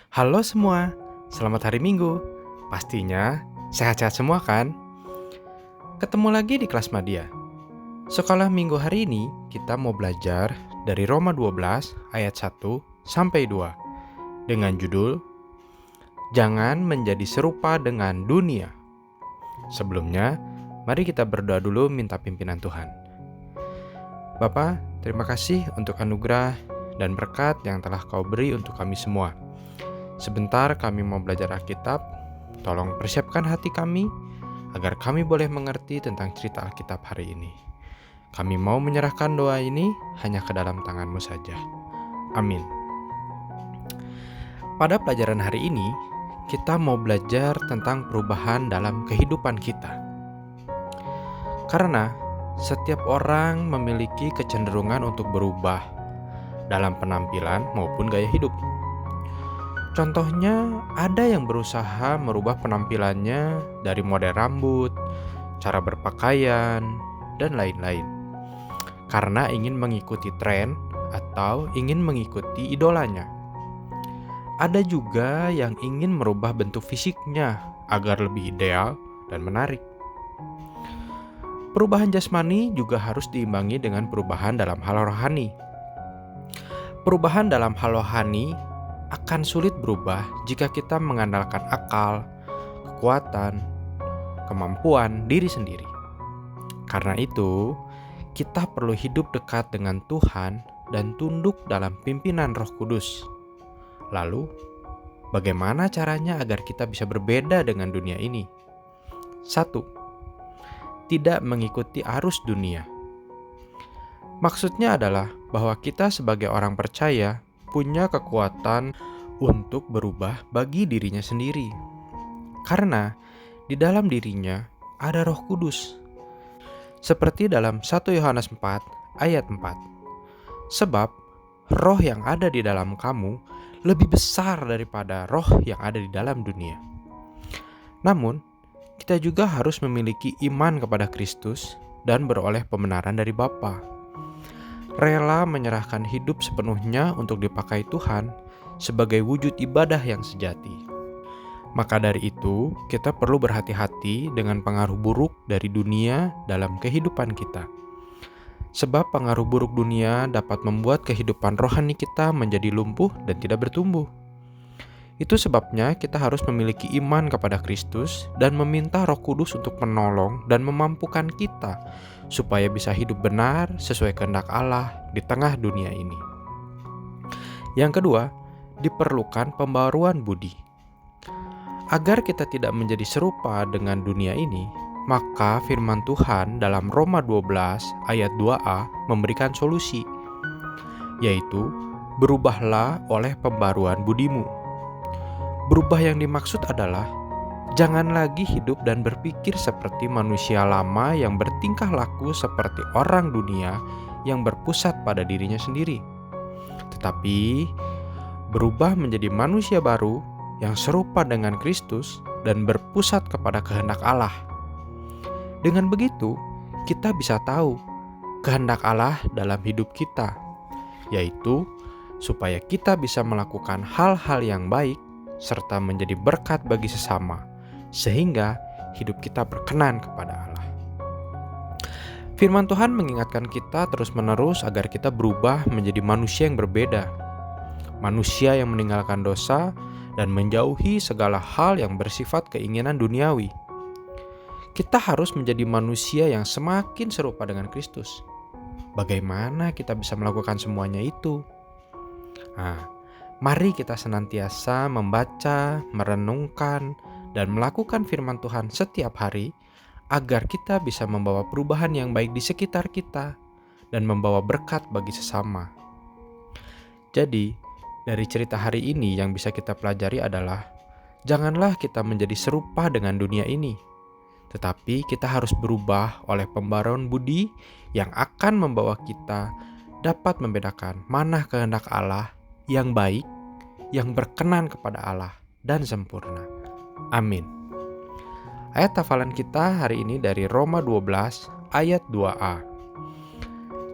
Halo semua, selamat hari Minggu. Pastinya sehat-sehat semua kan? Ketemu lagi di kelas Madia. Sekolah Minggu hari ini kita mau belajar dari Roma 12 ayat 1 sampai 2 dengan judul Jangan menjadi serupa dengan dunia. Sebelumnya, mari kita berdoa dulu minta pimpinan Tuhan. Bapa, terima kasih untuk anugerah dan berkat yang telah Kau beri untuk kami semua. Sebentar kami mau belajar Alkitab, tolong persiapkan hati kami agar kami boleh mengerti tentang cerita Alkitab hari ini. Kami mau menyerahkan doa ini hanya ke dalam tangan-Mu saja. Amin. Pada pelajaran hari ini, kita mau belajar tentang perubahan dalam kehidupan kita. Karena setiap orang memiliki kecenderungan untuk berubah dalam penampilan maupun gaya hidup. Contohnya, ada yang berusaha merubah penampilannya dari model rambut, cara berpakaian, dan lain-lain. Karena ingin mengikuti tren atau ingin mengikuti idolanya. Ada juga yang ingin merubah bentuk fisiknya agar lebih ideal dan menarik. Perubahan jasmani juga harus diimbangi dengan perubahan dalam hal rohani. Perubahan dalam hal rohani akan sulit berubah jika kita mengandalkan akal, kekuatan, kemampuan diri sendiri. Karena itu, kita perlu hidup dekat dengan Tuhan dan tunduk dalam pimpinan Roh Kudus. Lalu, bagaimana caranya agar kita bisa berbeda dengan dunia ini? 1. Tidak mengikuti arus dunia. Maksudnya adalah bahwa kita sebagai orang percaya punya kekuatan untuk berubah bagi dirinya sendiri. Karena di dalam dirinya ada Roh Kudus. Seperti dalam 1 Yohanes 4 ayat 4. Sebab roh yang ada di dalam kamu lebih besar daripada roh yang ada di dalam dunia. Namun, kita juga harus memiliki iman kepada Kristus dan beroleh pembenaran dari Bapa. Rela menyerahkan hidup sepenuhnya untuk dipakai Tuhan sebagai wujud ibadah yang sejati. Maka dari itu, kita perlu berhati-hati dengan pengaruh buruk dari dunia dalam kehidupan kita. Sebab pengaruh buruk dunia dapat membuat kehidupan rohani kita menjadi lumpuh dan tidak bertumbuh. Itu sebabnya kita harus memiliki iman kepada Kristus dan meminta Roh Kudus untuk menolong dan memampukan kita supaya bisa hidup benar sesuai kehendak Allah di tengah dunia ini. Yang kedua, diperlukan pembaruan budi. Agar kita tidak menjadi serupa dengan dunia ini, maka firman Tuhan dalam Roma 12 ayat 2a memberikan solusi, yaitu berubahlah oleh pembaruan budimu. Berubah yang dimaksud adalah jangan lagi hidup dan berpikir seperti manusia lama yang bertingkah laku seperti orang dunia yang berpusat pada dirinya sendiri. Tetapi berubah menjadi manusia baru yang serupa dengan Kristus dan berpusat kepada kehendak Allah. Dengan begitu, kita bisa tahu kehendak Allah dalam hidup kita, yaitu supaya kita bisa melakukan hal-hal yang baik serta menjadi berkat bagi sesama, sehingga hidup kita berkenan kepada Allah. Firman Tuhan mengingatkan kita terus-menerus agar kita berubah menjadi manusia yang berbeda, manusia yang meninggalkan dosa dan menjauhi segala hal yang bersifat keinginan duniawi. Kita harus menjadi manusia yang semakin serupa dengan Kristus. Bagaimana kita bisa melakukan semuanya itu? Mari kita senantiasa membaca, merenungkan, dan melakukan firman Tuhan setiap hari agar kita bisa membawa perubahan yang baik di sekitar kita dan membawa berkat bagi sesama. Jadi, dari cerita hari ini yang bisa kita pelajari adalah janganlah kita menjadi serupa dengan dunia ini, tetapi kita harus berubah oleh pembaruan budi yang akan membawa kita dapat membedakan mana kehendak Allah yang baik, yang berkenan kepada Allah dan sempurna. Amin. Ayat hafalan kita hari ini dari Roma 12 ayat 2a.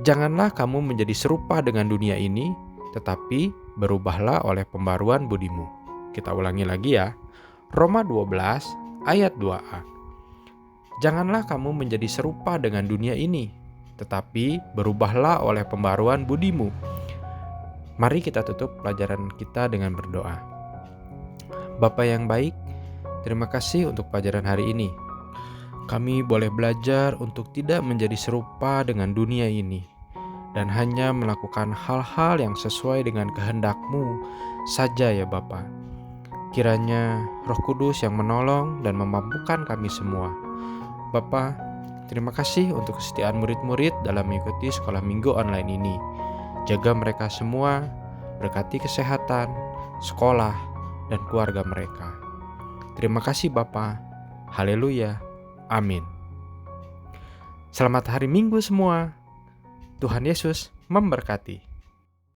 Janganlah kamu menjadi serupa dengan dunia ini, tetapi berubahlah oleh pembaruan budimu. Kita ulangi lagi ya. Roma 12 ayat 2a. Janganlah kamu menjadi serupa dengan dunia ini, tetapi berubahlah oleh pembaruan budimu. Mari kita tutup pelajaran kita dengan berdoa. Bapa yang baik, terima kasih untuk pelajaran hari ini. Kami boleh belajar untuk tidak menjadi serupa dengan dunia ini, dan hanya melakukan hal-hal yang sesuai dengan kehendak-Mu saja ya Bapa. Kiranya Roh Kudus yang menolong dan memampukan kami semua. Bapa, terima kasih untuk kesetiaan murid-murid dalam mengikuti sekolah minggu online ini. Jaga mereka semua, berkati kesehatan, sekolah, dan keluarga mereka. Terima kasih Bapa. Haleluya. Amin. Selamat hari Minggu semua. Tuhan Yesus memberkati.